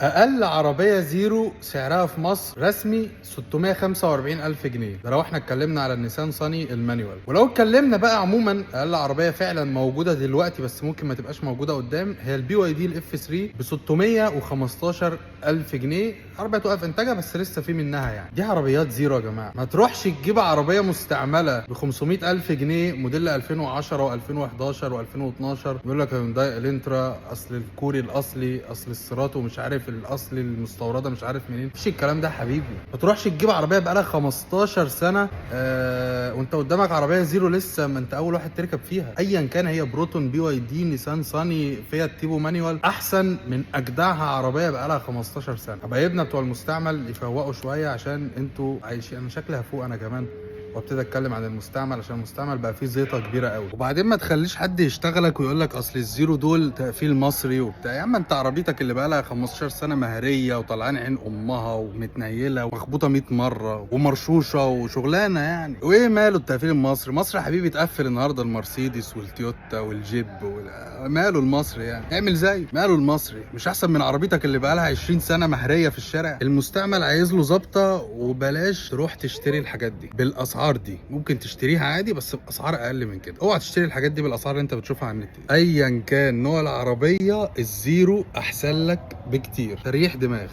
اقل عربيه زيرو سعرها في مصر رسمي 645 الف جنيه. ده لو احنا اتكلمنا على النيسان صاني المانيوال. ولو اتكلمنا بقى عموما اقل عربيه فعلا موجوده دلوقتي بس ممكن ما تبقاش موجوده قدام هي البي واي دي الاف 3 ب 615 الف جنيه. عربيه توقف انتاجها بس لسه في منها يعني. دي عربيات زيرو يا جماعه. ما تروحش تجيب عربيه مستعمله ب 500 الف جنيه موديل 2010 و2011 و2012 يقول لك هيونداي الانترا اصل الكوري الاصلي اصل السيراتو مش عارف الاصلي المستورده مش عارف منين. مفيش الكلام ده يا حبيبي. ما تروحش تجيب عربيه بقالها 15 سنه وانت قدامك عربيه زيرو لسه ما انت اول واحد تركب فيها. ايا كان هي بروتون بي واي دي نيسان صاني فيات تيبو مانيوال احسن من اجدعها عربيه بقالها 15 سنه. حبايبنا بتوع المستعمل يفوقوا شويه عشان انتوا عايشين. انا شكلي هفوق انا كمان وابتدي اتكلم عن المستعمل عشان المستعمل بقى فيه زيطه كبيره قوي. وبعدين ما تخليش حد يشتغلك ويقول لك اصل الزيرو دول تقفيل مصري وبتاع. يا عم انت عربيتك اللي بقى لها 15 سنه مهريه وطلعان عين امها ومتنيله ومخبوطه 100 مره ومرشوشه وشغلانه يعني. وايه ماله التقفيل المصري؟ مصر يا حبيبي تقفل النهارده المرسيدس والتويوتا والجيب ماله المصري يعني؟ اعمل زي ماله المصري. مش احسن من عربيتك اللي بقى لها 20 سنه مهريه في الشارع؟ المستعمل عايز له ظابطه. وبلاش تروح تشتري الحاجات دي بالاسعار دي. ممكن تشتريها عادي بس باسعار اقل من كده. اوعى تشتري الحاجات دي بالاسعار اللي انت بتشوفها على النت دي. ايا كان نوع العربيه الزيرو احسن لك بكتير. تريح دماغ.